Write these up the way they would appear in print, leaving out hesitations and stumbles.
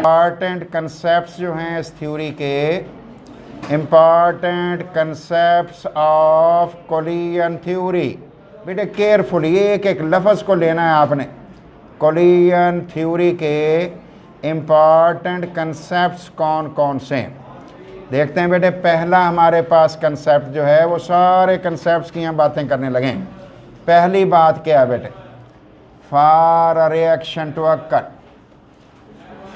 Important concepts जो हैं इस थ्योरी के, important concepts of collision theory. बेटे केयरफुली एक एक लफ्ज़ को लेना है आपने। कोलिजन थ्योरी के इम्पॉर्टेंट कंसेप्ट्स कौन कौन से हैं देखते हैं बेटे। पहला हमारे पास कंसेप्ट जो है वो सारे कंसेप्ट्स की हम बातें करने लगे। पहली बात क्या है बेटे? For a reaction to occur,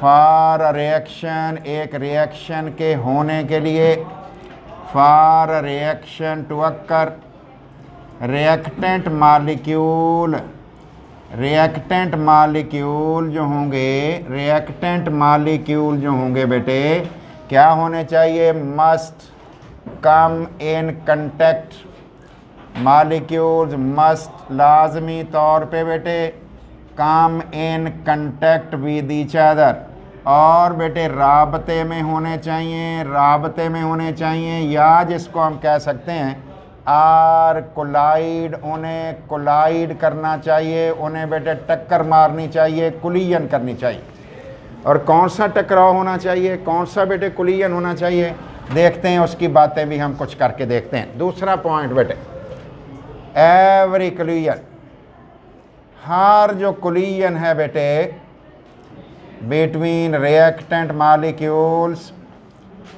for a reaction, एक रिएक्शन के होने के लिए, for a reaction to occur, reactant molecule, reactant molecule जो होंगे, रिएक्टेंट मालिक्यूल जो होंगे बेटे क्या होने चाहिए? मस्ट कम इन कंटैक्ट, मालिक्यूल्स मस्ट लाजमी तौर पे बेटे कम इन कंटैक्ट विद ईच अदर, और बेटे राबते में होने चाहिए, राबते में होने चाहिए, या जिसको हम कह सकते हैं आर कोलाइड, उन्हें कोलाइड करना चाहिए, उन्हें बेटे टक्कर मारनी चाहिए, कोलिजन करनी चाहिए। और कौन सा टकराव होना चाहिए, कौन सा बेटे कोलिजन होना चाहिए, देखते हैं, उसकी बातें भी हम कुछ करके देखते हैं। दूसरा पॉइंट बेटे, एवरी कोलिजन, हर जो कोलिजन है बेटे between reactant molecules,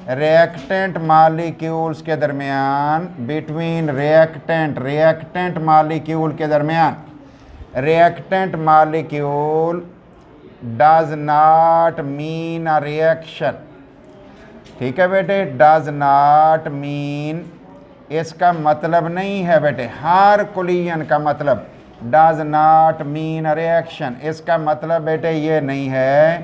reactant molecules के दरमियान, बिटवीन रिएक्टेंट, रिएक्टेंट मालिक्यूल के दरमियान, reactant molecule does not mean a reaction. ठीक है बेटे, डज नॉट मीन, इसका मतलब नहीं है बेटे, हर कोलिजन का मतलब does not mean a reaction, इसका मतलब बेटे ये नहीं है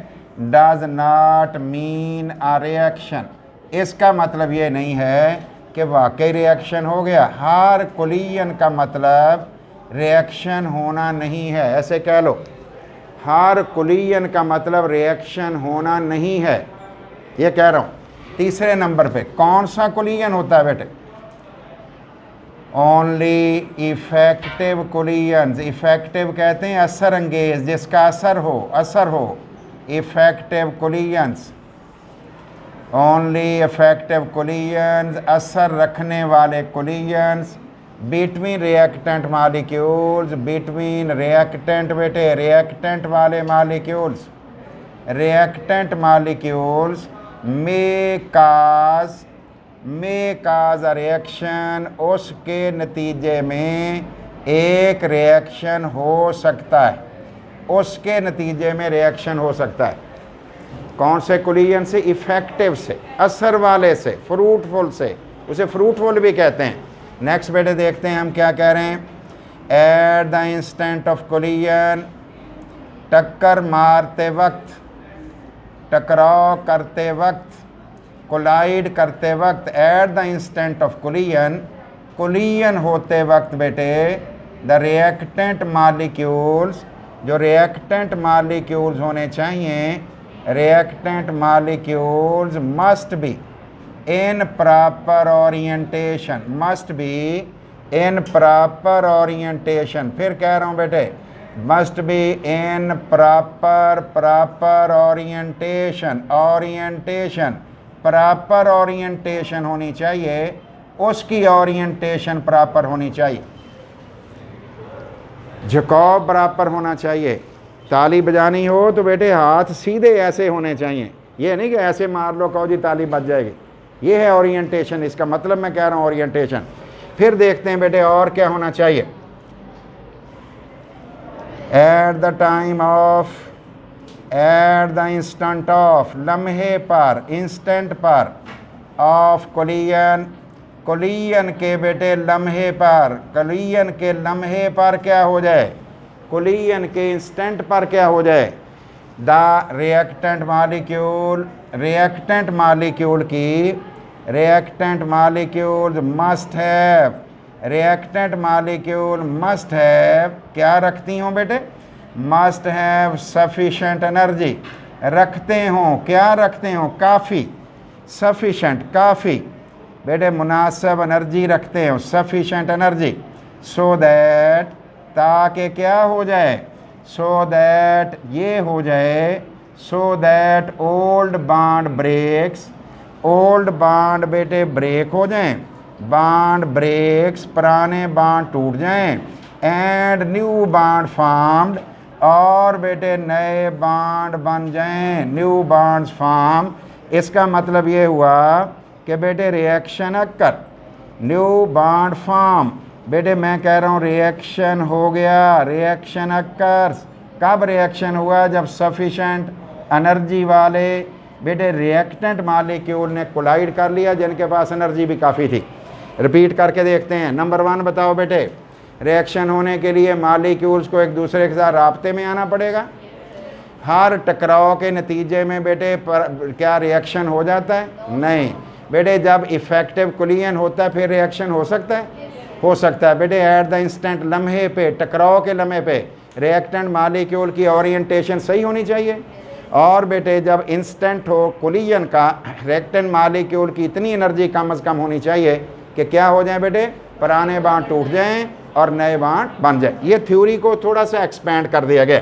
does not mean a reaction, इसका मतलब ये नहीं है कि वाकई रिएक्शन हो गया। हर कोलिजन का मतलब रिएक्शन होना नहीं है, ऐसे कह लो, हर कोलिजन का मतलब रिएक्शन होना नहीं है, ये कह रहा हूँ। तीसरे नंबर पे कौन सा कोलिजन होता है बेटे? ओनली इफेक्टिव कोलिजन, इफेक्टिव कहते हैं असर अंगेज, जिसका असर हो, असर हो, effective collisions, only effective collisions, असर रखने वाले collisions between reactant molecules, between reactant बेटे, रिएक्टेंट वाले molecules, reactant molecules may cause a reaction, उसके नतीजे में एक रिएक्शन हो सकता है, उसके नतीजे में रिएक्शन हो सकता है। कौन से कोलिजन से? इफेक्टिव से, असर वाले से, फ्रूटफुल से, उसे फ्रूटफुल भी कहते हैं। नेक्स्ट बेटे देखते हैं हम क्या कह रहे हैं। At the instant of collision, टक्कर मारते वक्त, टकराव करते वक्त, कोलाइड करते वक्त, at the instant of collision, collision होते वक्त बेटे द रिएक्टेंट मालिक्यूल्स, जो रिएक्टेंट मालिक्यूल्स होने चाहिए, reactant molecules must be in proper orientation, must be in proper orientation, फिर कह रहा हूँ बेटे must be in proper orientation, orientation, proper orientation होनी चाहिए, उसकी ओरिएंटेशन प्रॉपर होनी चाहिए, झुकाव बराबर होना चाहिए। ताली बजानी हो तो बेटे हाथ सीधे ऐसे होने चाहिए, ये नहीं कि ऐसे मार लो कहो जी ताली बज जाएगी, ये है ओरिएंटेशन, इसका मतलब मैं कह रहा हूँ ओरिएंटेशन। फिर देखते हैं बेटे और क्या होना चाहिए। At the time of, at the instant of, लम्हे पर, इंस्टेंट पर, ऑफ कोलिजन, कोलिजन के बेटे लम्हे पर, कोलिजन के लम्हे पर क्या हो जाए, कोलिजन के इंस्टेंट पर क्या हो जाए, the reactant molecule, reactant molecule की, reactant molecule must have, reactant molecule must have, क्या रखती हों बेटे, मस्ट हैव सफिशेंट एनर्जी, रखते हों, क्या रखते हों, काफ़ी, सफिशेंट, काफ़ी बेटे मुनासिब एनर्जी रखते हो, सफिशेंट एनर्जी, सो दैट, ताकि क्या हो जाए, सो दैट ये हो जाए, so that old bond breaks, old bond बेटे ब्रेक हो जाएं, बॉन्ड ब्रेक्स पुराने बॉन्ड टूट जाएं, एंड न्यू बॉन्ड फॉर्म्ड, और बेटे नए बॉन्ड बन जाएं, न्यू बॉन्ड्स फॉर्म। इसका मतलब ये हुआ कि बेटे reaction occur, new bond form, बेटे मैं कह रहा हूँ रिएक्शन हो गया, रिएक्शन अक्कर्स। कब रिएक्शन हुआ? जब सफिशेंट एनर्जी वाले बेटे रिएक्टेंट मॉलिक्यूल ने कोलाइड कर लिया, जिनके पास एनर्जी भी काफ़ी थी। रिपीट करके देखते हैं। नंबर 1 बताओ बेटे, रिएक्शन होने के लिए मॉलिक्यूल्स को एक दूसरे के साथ राब्ते में आना पड़ेगा। हर टकराव के नतीजे में बेटे क्या रिएक्शन हो जाता है? नहीं बेटे, जब इफेक्टिव कोलिजन होता है फिर रिएक्शन हो सकता है, हो सकता है बेटे। एट द इंस्टेंट, लम्हे पे, टकराव के लम्हे पे रिएक्टेंट मॉलिक्यूल की ओरिएंटेशन सही होनी चाहिए। और बेटे जब इंस्टेंट हो कोलिजन का, रिएक्टेंट मॉलिक्यूल की इतनी एनर्जी कम से कम होनी चाहिए कि क्या हो जाए बेटे, पुराने बॉन्ड टूट जाएं और नए बॉन्ड बन जाए। ये थ्योरी को थोड़ा सा एक्सपेंड कर दिया गया।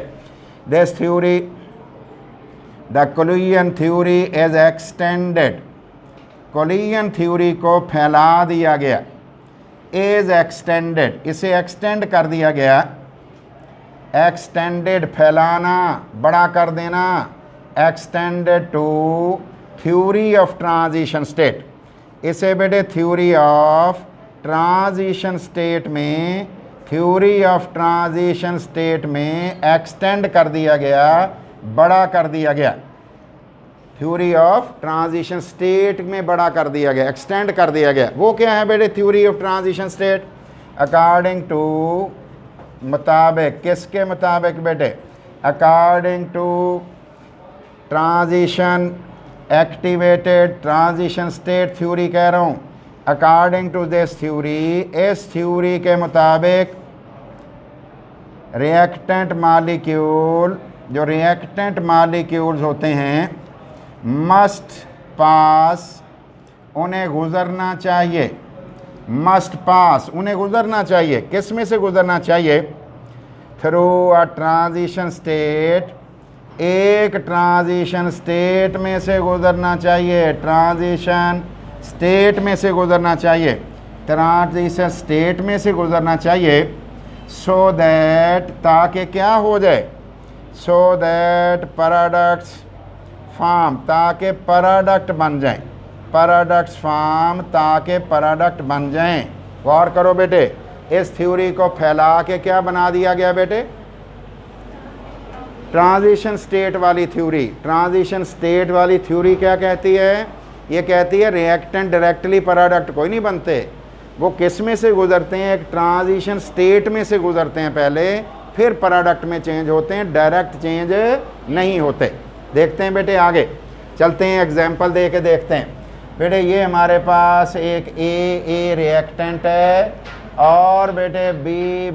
This theory, the collision theory is extended, collision theory को फैला दिया गया। इज एक्सटेंडेड, इसे एक्सटेंड कर दिया गया। एक्सटेंडेड, फैलाना, बड़ा कर देना। Extended to theory of transition state, इसे बेटे थ्योरी ऑफ ट्रांजिशन स्टेट में, थ्योरी ऑफ ट्रांजिशन स्टेट में एक्सटेंड कर दिया गया, बड़ा कर दिया गया। थ्योरी ऑफ ट्रांजिशन स्टेट में बड़ा कर दिया गया, एक्सटेंड कर दिया गया। वो क्या है बेटे theory of transition state? According to, मुताबिक, किसके मुताबिक बेटे? According to transition activated transition state theory कह रहा हूँ। अकॉर्डिंग टू दिस थ्योरी, इस थ्योरी के मुताबिक रिएक्टेंट मॉलिक्यूल, जो रिएक्टेंट मॉलिक्यूल्स होते हैं, मस्ट पास, उन्हें गुजरना चाहिए, मस्ट पास, उन्हें गुजरना चाहिए। किस में से गुजरना चाहिए? थ्रू अ ट्रांजिशन स्टेट, एक ट्रांजिशन स्टेट में से गुजरना चाहिए, ट्रांजिशन स्टेट में से गुजरना चाहिए, ट्रांजिशन स्टेट में से गुजरना चाहिए। सो दैट, ताकि क्या हो जाए? सो दैट प्रोडक्ट्स फॉर्म, ताकि प्रोडक्ट बन जाएं, प्रोडक्ट्स फॉर्म, ताकि प्रोडक्ट बन जाएं। गौर करो बेटे, इस थ्योरी को फैला के क्या बना दिया गया बेटे? ट्रांजिशन स्टेट वाली थ्योरी। ट्रांजिशन स्टेट वाली थ्योरी क्या कहती है? ये कहती है रिएक्टेंट डायरेक्टली प्रोडक्ट कोई नहीं बनते, वो किस में से गुजरते हैं? एक ट्रांजिशन स्टेट में से गुजरते हैं पहले, फिर प्रोडक्ट में चेंज होते हैं, डायरेक्ट चेंज नहीं होते। देखते हैं बेटे, आगे चलते हैं, एग्जाम्पल दे के देखते हैं। बेटे ये हमारे पास एक ए रिएक्टेंट है और बेटे बी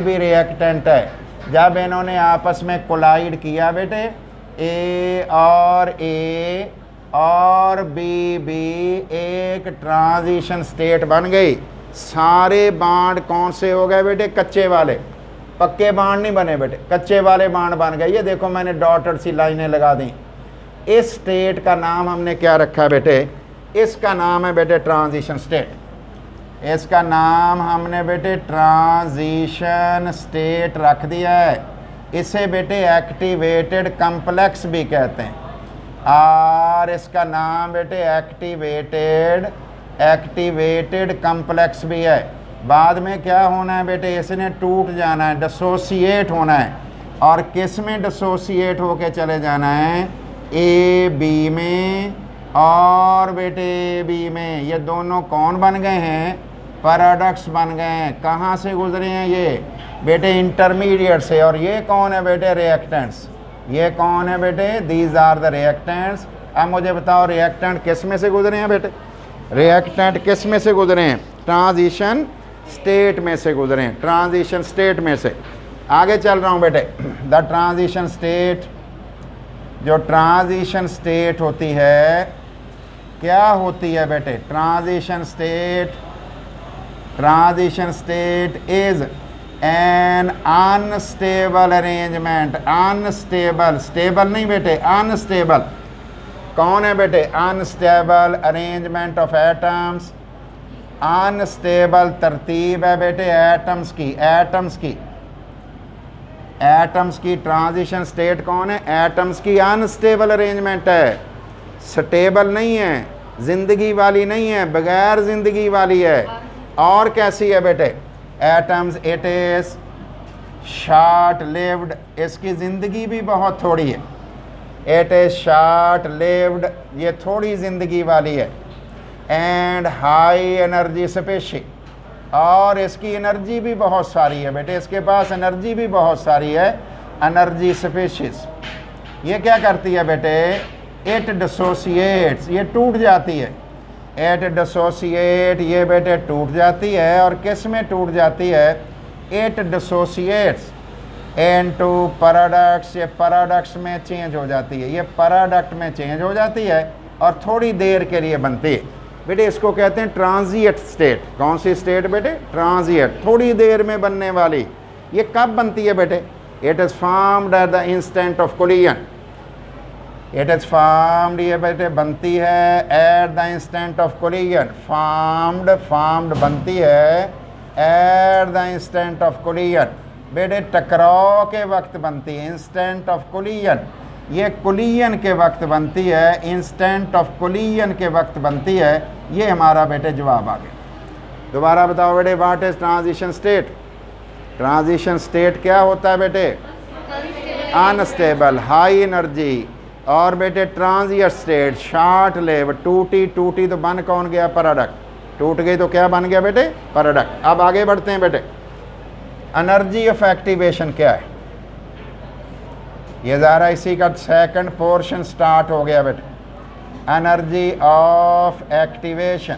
भी रिएक्टेंट है। जब इन्होंने आपस में कोलाइड किया बेटे, ए और बी एक ट्रांजिशन स्टेट बन गई। सारे बॉन्ड कौन से हो गए बेटे? कच्चे वाले, पक्के बॉन्ड नहीं बने बेटे, कच्चे वाले बॉन्ड बन गए। ये देखो मैंने डॉटेड सी लाइनें लगा दी। इस स्टेट का नाम हमने क्या रखा है बेटे? इसका नाम है बेटे ट्रांजिशन स्टेट। इसका नाम हमने बेटे ट्रांजिशन स्टेट रख दिया है। इसे बेटे एक्टिवेटेड कम्प्लेक्स भी कहते हैं, और इसका नाम बेटे एक्टिवेटेड कम्प्लेक्स भी है। बाद में क्या होना है बेटे? इसने टूट जाना है, डिसोसिएट होना है। और किस में डिसोसिएट होके चले जाना है? ए बी में और बेटे बी में। ये दोनों कौन बन गए हैं? प्रोडक्ट्स बन गए हैं। कहाँ से गुजरे हैं ये बेटे? इंटरमीडिएट से। और ये कौन है बेटे? रिएक्टेंट्स। ये कौन है बेटे? These are the reactants. अब मुझे बताओ रिएक्टेंट किस में से गुजरे हैं बेटे? रिएक्टेंट किस में से गुजरे हैं? ट्रांजिशन स्टेट में से गुजरे हैं, ट्रांजिशन स्टेट में से। आगे चल रहा हूँ बेटे। द ट्रांजिशन स्टेट, जो ट्रांजिशन स्टेट होती है, क्या होती है बेटे? Transition state is an unstable arrangement, unstable, stable नहीं बेटे, अनस्टेबल। कौन है बेटे? Unstable arrangement of atoms, unstable तरतीब है बेटे एटम्स की, एटम्स की, एटम्स की ट्रांजिशन स्टेट कौन है? एटम्स की अनस्टेबल अरेंजमेंट है, स्टेबल नहीं है, जिंदगी वाली नहीं है, बगैर जिंदगी वाली है। और कैसी है बेटे? Atoms it is short lived, इसकी ज़िंदगी भी बहुत थोड़ी है, इट इज शॉर्ट लिव्ड, ये थोड़ी ज़िंदगी वाली है। एंड हाई एनर्जी स्पेशी, और इसकी एनर्जी भी बहुत सारी है बेटे, इसके पास एनर्जी भी बहुत सारी है, एनर्जी स्पेशीज। ये क्या करती है बेटे? इट डिसोसिएट्स, ये टूट जाती है, इट डिसोसिएट, ये बेटे टूट जाती है। और किस में टूट जाती है? इट डिसोसिएट्स इनटू प्रोडक्ट्स, ये प्रोडक्ट्स में चेंज हो जाती है, ये प्रोडक्ट में चेंज हो जाती है और थोड़ी देर के लिए बनती है बेटे। इसको कहते हैं ट्रांजिएंट स्टेट। कौन सी स्टेट बेटे? ट्रांजिएंट, थोड़ी देर में बनने वाली। ये कब बनती है बेटे? It is formed at the instant of collision, it is formed, ये बेटे बनती है at the instant of collision, formed, formed बनती है at the instant of collision, बेटे टकराव के वक्त बनती है, इंस्टेंट ऑफ कोलिजन, ये कोलिजन के वक्त बनती है, इंस्टेंट ऑफ कोलिजन के वक्त बनती है। ये हमारा बेटे जवाब आ गया। दोबारा बताओ बेटे, what is transition state? Transition state क्या होता है बेटे? Unstable, high energy. और बेटे ट्रांजिएंट स्टेट, शॉर्ट लिव, टूटी, टूटी तो बन कौन गया? प्रोडक्ट, टूट गई तो क्या बन गया बेटे? प्रोडक्ट। अब आगे बढ़ते हैं बेटे, एनर्जी ऑफ एक्टिवेशन क्या है? ये ज़रा इसी का सेकंड पोर्शन स्टार्ट हो गया बेटे, एनर्जी ऑफ एक्टिवेशन।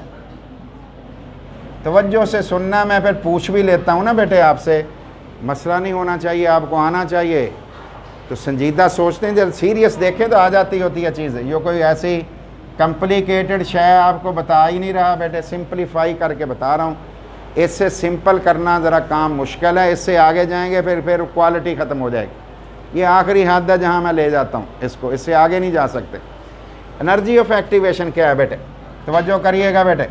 तवज्जो से सुनना, मैं फिर पूछ भी लेता हूँ ना बेटे आपसे, मसला नहीं होना चाहिए, आपको आना चाहिए। तो संजीदा सोचते हैं, जब सीरियस देखें तो आ जाती होती है चीज़ें। ये कोई ऐसी कॉम्प्लिकेटेड शय आपको बता ही नहीं रहा बेटे, सिंपलीफाई करके बता रहा हूँ। इससे सिंपल करना ज़रा काम मुश्किल है, इससे आगे जाएंगे फिर क्वालिटी ख़त्म हो जाएगी। ये आखिरी हद है जहाँ मैं ले जाता हूँ इसको, इससे आगे नहीं जा सकते। एनर्जी ऑफ एक्टिवेशन क्या है बेटे? तवज्जो करिएगा बेटे,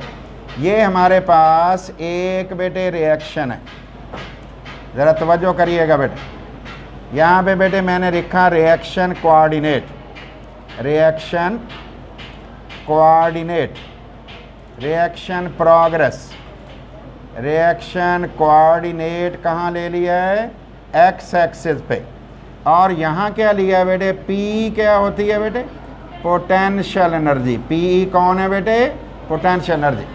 ये हमारे पास एक बेटे रिएक्शन है, ज़रा तवज्जो करिएगा बेटे। यहाँ पे बेटे मैंने लिखा reaction coordinate, reaction coordinate, reaction progress, reaction coordinate कहाँ ले लिया है? एक्स एक्सिस पे। और यहाँ क्या लिया है बेटे? पी क्या होती है बेटे? Potential energy. पी कौन है बेटे? Potential energy.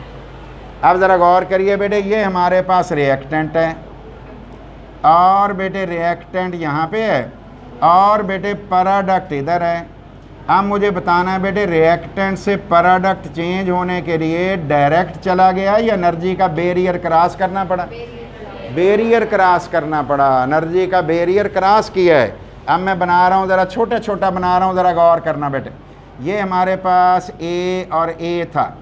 अब ज़रा गौर करिए बेटे, ये हमारे पास रिएक्टेंट है और बेटे रिएक्टेंट यहाँ पे है और बेटे प्रोडक्ट इधर है। अब मुझे बताना है बेटे, रिएक्टेंट से प्रोडक्ट चेंज होने के लिए डायरेक्ट चला गया या एनर्जी का बैरियर क्रॉस करना पड़ा? बैरियर क्रॉस करना पड़ा, एनर्जी का बैरियर क्रॉस किया है। अब मैं बना रहा हूँ, ज़रा छोटा छोटा बना रहा हूँ, ज़रा गौर करना बेटे। ये हमारे पास ए और ए था,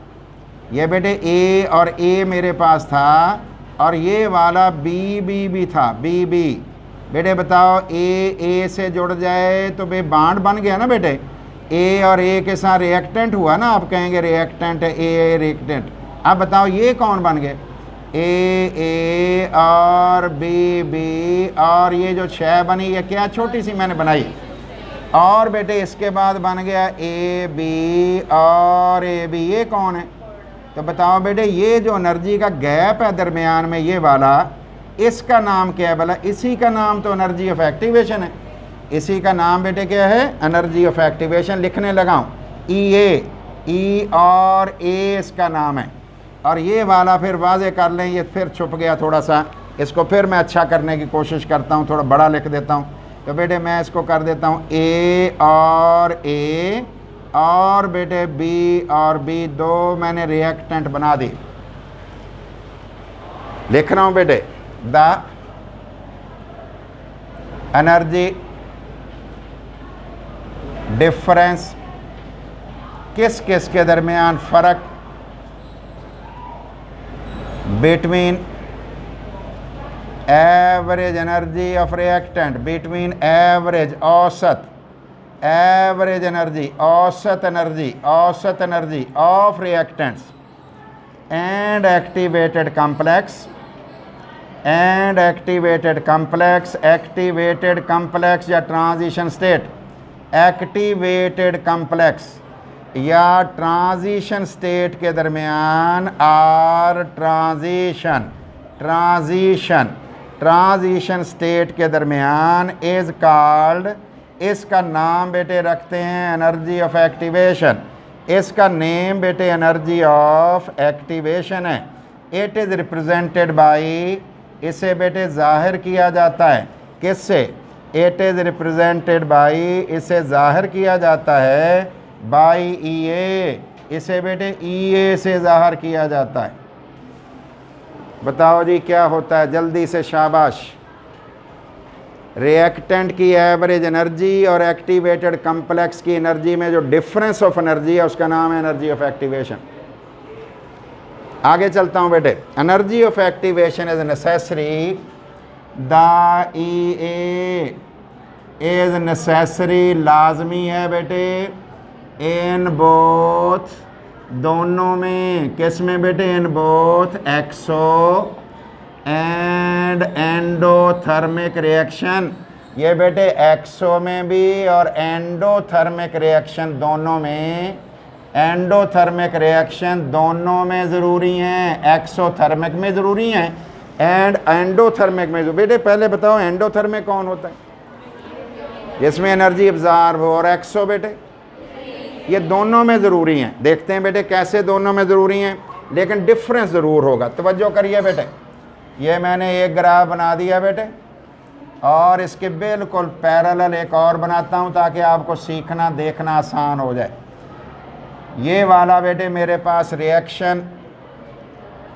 ये बेटे ए और ए मेरे पास था, और ये वाला बी बी भी था, बी बी। बेटे बताओ, ए से जुड़ जाए तो बे बांड बन गया ना बेटे, ए और ए के साथ रिएक्टेंट हुआ ना, आप कहेंगे रिएक्टेंट है, ए रिएक्टेंट। अब बताओ ये कौन बन गए? ए और बी बी, और ये जो छः बनी है क्या छोटी सी मैंने बनाई, और बेटे इसके बाद बन गया ए बी और ए बी। ये कौन है? तो बताओ बेटे, ये जो एनर्जी का गैप है दरमियान में ये वाला, इसका नाम क्या है भला? इसी का नाम तो एनर्जी ऑफ एक्टिवेशन है। इसी का नाम बेटे क्या है? Energy of activation. लिखने लगाऊं, ई और ए इसका नाम है। और ये वाला फिर वाजे कर लें, ये फिर छुप गया थोड़ा सा, इसको फिर मैं अच्छा करने की कोशिश करता हूँ, थोड़ा बड़ा लिख देता हूँ। तो बेटे मैं इसको कर देता हूँ ए और बेटे बी और बी, दो मैंने रिएक्टेंट बना दी। लिख रहा हूँ बेटे, द एनर्जी डिफरेंस, किस किस के दरमियान फ़र्क, between average energy of reactant between average औसत एनर्जी औसत energy of reactants and activated complex या ट्रांजिशन स्टेट, एक्टिवेटेड कम्प्लेक्स या ट्रांजिशन स्टेट के दरमियान आर ट्रांजिशन स्टेट के दरमियान इज कॉल्ड, इसका नाम बेटे रखते हैं एनर्जी ऑफ एक्टिवेशन, इसका नेम बेटे एनर्जी ऑफ एक्टिवेशन है। इट इज़ रिप्रेजेंटेड बाई, इसे बेटे जाहिर किया जाता है किससे, इट इज़ रिप्रेजेंटेड बाई, इसे जाहिर किया जाता है बाई ई, इसे बेटे ई से जाहिर किया जाता है। बताओ जी क्या होता है, जल्दी से शाबाश। रिएक्टेंट की एवरेज एनर्जी और एक्टिवेटेड कम्प्लेक्स की एनर्जी में जो डिफरेंस ऑफ एनर्जी है उसका नाम है एनर्जी ऑफ एक्टिवेशन। आगे चलता हूँ बेटे। Energy of activation is necessary, the E is necessary, लाजमी है बेटे, इन बोथ, दोनों में, किस में बेटे, in both exo and endothermic reaction, ये बेटे एक्सो में भी और एंडोथर्मिक रिएक्शन दोनों में, एंडोथर्मिक रिएक्शन दोनों में ज़रूरी हैं, एक्सोथर्मिक में ज़रूरी हैं एंड एंडोथर्मिक में। बेटे पहले बताओ एंडोथर्मिक कौन होता है, जिसमें एनर्जी अब्जॉर्ब हो, और एक्सो बेटे ये दोनों में ज़रूरी हैं। देखते हैं बेटे कैसे दोनों में ज़रूरी हैं, लेकिन डिफरेंस ज़रूर होगा। तवज्जो करिए बेटे, ये मैंने एक ग्राफ बना दिया बेटे और इसके बिल्कुल पैरेलल एक और बनाता हूँ ताकि आपको सीखना देखना आसान हो जाए। ये वाला बेटे मेरे पास रिएक्शन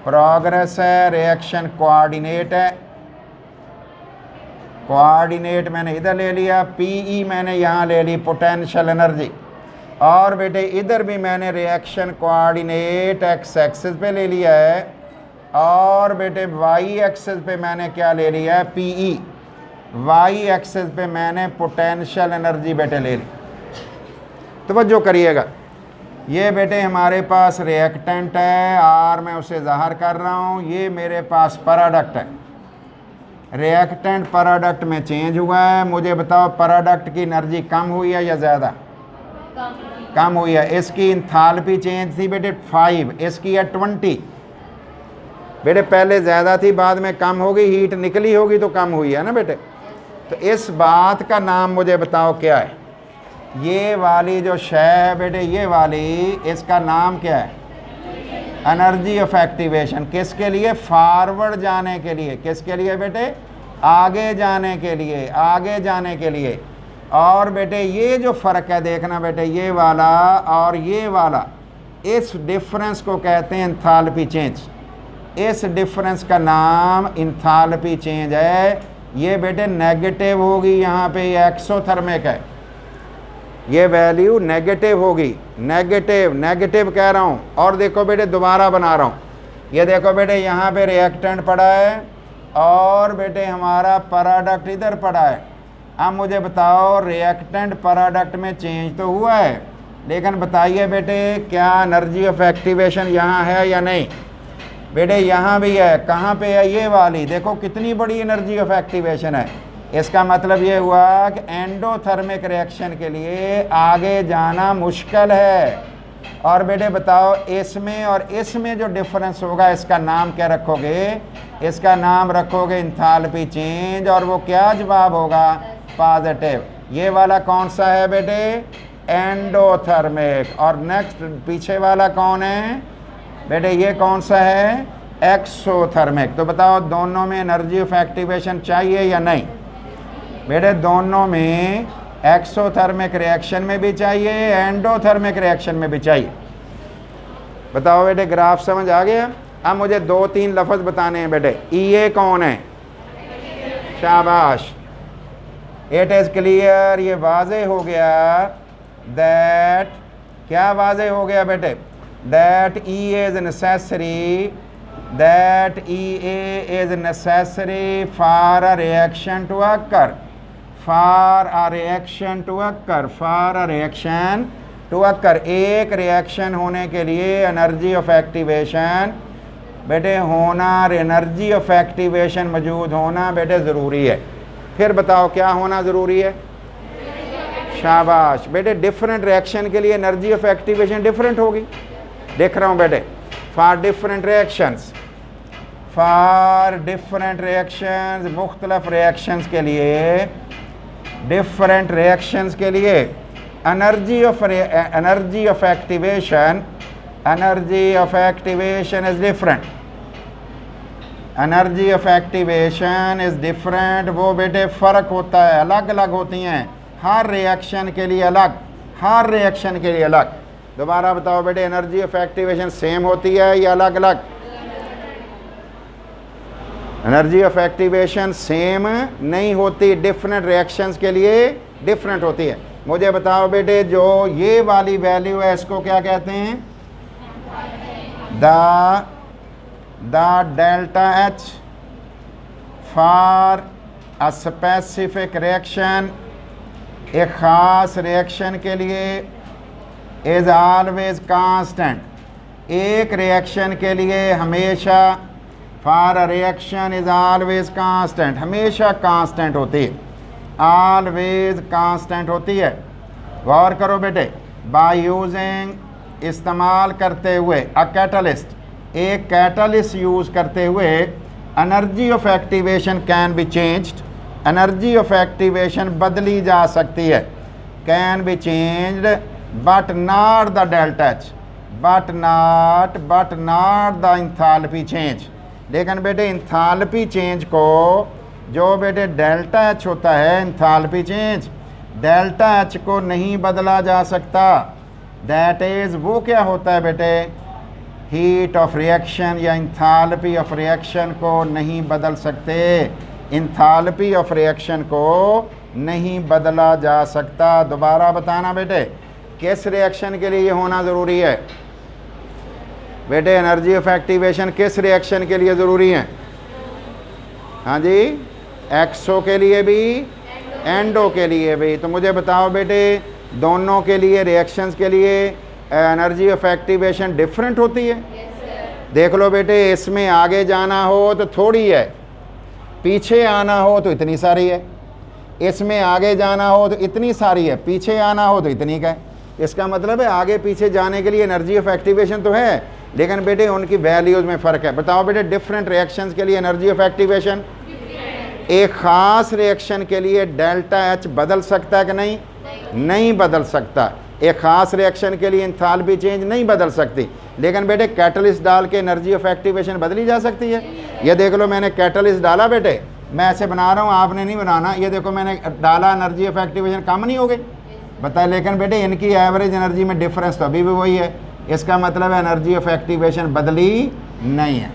प्रोग्रेस है, रिएक्शन कोऑर्डिनेट है, कोऑर्डिनेट मैंने इधर ले लिया, पीई मैंने यहाँ ले ली पोटेंशियल एनर्जी, और बेटे इधर भी मैंने रिएक्शन कोऑर्डिनेट एक्स एक्सिस पे ले लिया है, और बेटे वाई एक्सिस पे मैंने क्या ले लिया है, पीई, वाई एक्सिस पे मैंने पोटेंशियल एनर्जी बेटे ले ली। तवज्जो करिएगा, ये बेटे हमारे पास रिएक्टेंट है, आर मैं उसे ज़ाहिर कर रहा हूँ, ये मेरे पास प्रोडक्ट है, रिएक्टेंट प्रोडक्ट में चेंज हुआ है। मुझे बताओ प्रोडक्ट की एनर्जी कम हुई है या ज़्यादा, कम हुई है। इसकी इंथाल्पी चेंज थी बेटे 5, इसकी है 20। बेटे पहले ज़्यादा थी, बाद में कम होगी, हीट निकली होगी तो कम हुई है ना बेटे। तो इस बात का नाम मुझे बताओ क्या है, ये वाली जो शय है बेटे, ये वाली, इसका नाम क्या है, एनर्जी ऑफ एक्टिवेशन। किसके लिए, फॉरवर्ड जाने के लिए, किसके लिए बेटे, आगे जाने के लिए, आगे जाने के लिए। और बेटे ये जो फ़र्क है देखना बेटे, ये वाला और ये वाला, इस डिफरेंस को कहते हैं इंथाल्पी चेंज। इस डिफरेंस का नाम इंथाल्पी चेंज है। ये बेटे नेगेटिव होगी, यहाँ पे ये एक्सोथर्मिक है, ये वैल्यू नेगेटिव होगी, नेगेटिव नेगेटिव कह रहा हूँ। और देखो बेटे दोबारा बना रहा हूँ, ये देखो बेटे यहाँ पे रिएक्टेंट पड़ा है और बेटे हमारा प्रोडक्ट इधर पड़ा है। अब मुझे बताओ रिएक्टेंट प्रोडक्ट में चेंज तो हुआ है, लेकिन बताइए बेटे क्या एनर्जी ऑफ एक्टिवेशन यहाँ है या नहीं। बेटे यहाँ भी है, कहाँ पे है, ये वाली, देखो कितनी बड़ी एनर्जी ऑफ एक्टिवेशन है। इसका मतलब ये हुआ कि एंडोथर्मिक रिएक्शन के लिए आगे जाना मुश्किल है। और बेटे बताओ इसमें और इसमें जो डिफरेंस होगा इसका नाम क्या रखोगे, इसका नाम रखोगे इंथाल्पी चेंज, और वो क्या जवाब होगा, पॉजिटिव। ये वाला कौन सा है बेटे, एंडोथर्मिक। और नेक्स्ट पीछे वाला कौन है बेटे, ये कौन सा है, एक्सोथर्मिक। तो बताओ दोनों में एनर्जी ऑफ एक्टिवेशन चाहिए या नहीं बेटे, दोनों में, एक्सोथर्मिक रिएक्शन में भी चाहिए, एंडोथर्मिक रिएक्शन में भी चाहिए। बताओ बेटे ग्राफ समझ आ गया। अब मुझे 2-3 लफ्ज़ बताने हैं बेटे। ई कौन है, शाबाश, इट इज़ क्लियर, ये वाज़े हो गया दैट, क्या वाज़े हो गया बेटे, that E is necessary that EA is necessary for a reaction to occur. For a reaction to occur. For a reaction to occur. एक रिएक्शन होने के लिए एनर्जी ऑफ एक्टिवेशन बेटे होना, एनर्जी ऑफ एक्टिवेशन मौजूद होना बेटे ज़रूरी है। फिर बताओ क्या होना ज़रूरी है? शाबाश बेटे। डिफरेंट रिएक्शन के लिए एनर्जी ऑफ एक्टिवेशन डिफरेंट होगी। देख रहा हूँ बेटे। For different reactions, for different reactions, मुख्तलिफ रिएक्शंस के लिए, डिफरेंट रिएक्शंस के लिए energy of activation, energy of activation is different. Energy of activation is different. वो बेटे फ़र्क होता है, अलग अलग होती हैं हर रिएक्शन के लिए अलग, हर रिएक्शन के लिए अलग। दोबारा बताओ बेटे, एनर्जी ऑफ एक्टिवेशन सेम होती है या अलग अलग? एनर्जी ऑफ एक्टिवेशन सेम नहीं होती, डिफरेंट रिएक्शंस के लिए डिफरेंट होती है। मुझे बताओ बेटे, जो ये वाली वैल्यू है इसको क्या कहते हैं? The delta H for a specific reaction, एक ख़ास रिएक्शन के लिए इज़ ऑलवेज कांस्टेंट। एक रिएक्शन के लिए हमेशा, for a reaction is always constant, हमेशा कांस्टेंट होती है, ऑलवेज कांस्टेंट होती है। गौर करो बेटे, बाय यूजिंग, इस्तेमाल करते हुए, अ कैटलिस्ट, एक कैटलिस्ट यूज़ करते हुए, energy of activation can be changed, energy of activation बदली जा सकती है, can be changed but not the delta H, but not the enthalpy change. लेकिन बेटे इंथैल्पी चेंज को, जो बेटे डेल्टा एच होता है, इंथैल्पी चेंज, डेल्टा एच को नहीं बदला जा सकता। दैट इज़, वो क्या होता है बेटे? हीट ऑफ रिएक्शन या इंथैल्पी ऑफ रिएक्शन को नहीं बदल सकते, इंथैल्पी ऑफ रिएक्शन को नहीं बदला जा सकता। दोबारा बताना बेटे, किस रिएक्शन के लिए ये होना ज़रूरी है? बेटे एनर्जी ऑफ एक्टिवेशन किस रिएक्शन के लिए ज़रूरी है? हाँ जी, एक्सो के लिए भी, एंडो के लिए भी। तो मुझे बताओ बेटे, दोनों के लिए रिएक्शंस के लिए एनर्जी ऑफ एक्टिवेशन डिफरेंट होती है? देख लो बेटे, इसमें आगे जाना हो तो थोड़ी है, पीछे आना हो तो इतनी सारी है, इसमें आगे जाना हो तो इतनी सारी है, पीछे आना हो तो इतनी का है। इसका मतलब है आगे पीछे जाने के लिए एनर्जी ऑफ एक्टिवेशन तो है, लेकिन बेटे उनकी वैल्यूज़ में फ़र्क है। बताओ बेटे, डिफरेंट रिएक्शंस के लिए एनर्जी ऑफ एक्टिवेशन, एक ख़ास रिएक्शन के लिए डेल्टा एच बदल सकता है कि नहीं? नहीं बदल सकता। एक ख़ास रिएक्शन के लिए इंथैल्पी चेंज नहीं बदल सकती, लेकिन बेटे कैटलिस्ट डाल के एनर्जी ऑफ एक्टिवेशन बदली जा सकती है। ये देख लो, मैंने कैटलिस्ट डाला बेटे, मैं ऐसे बना रहा हूँ, आपने नहीं बनाना। ये देखो मैंने डाला, एनर्जी ऑफ एक्टिवेशन कम नहीं हो गई, बताए। लेकिन बेटे इनकी एवरेज एनर्जी में डिफरेंस तो अभी भी वही है। इसका मतलब है एनर्जी ऑफ एक्टिवेशन बदली नहीं है,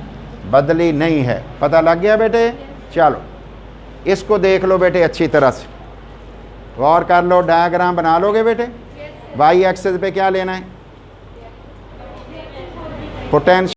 बदली नहीं है। पता लग गया बेटे? चलो इसको देख लो बेटे अच्छी तरह से, गौर कर लो, डायग्राम बना लोगे बेटे? वाई एक्सिस पे क्या लेना है? पोटेंशियल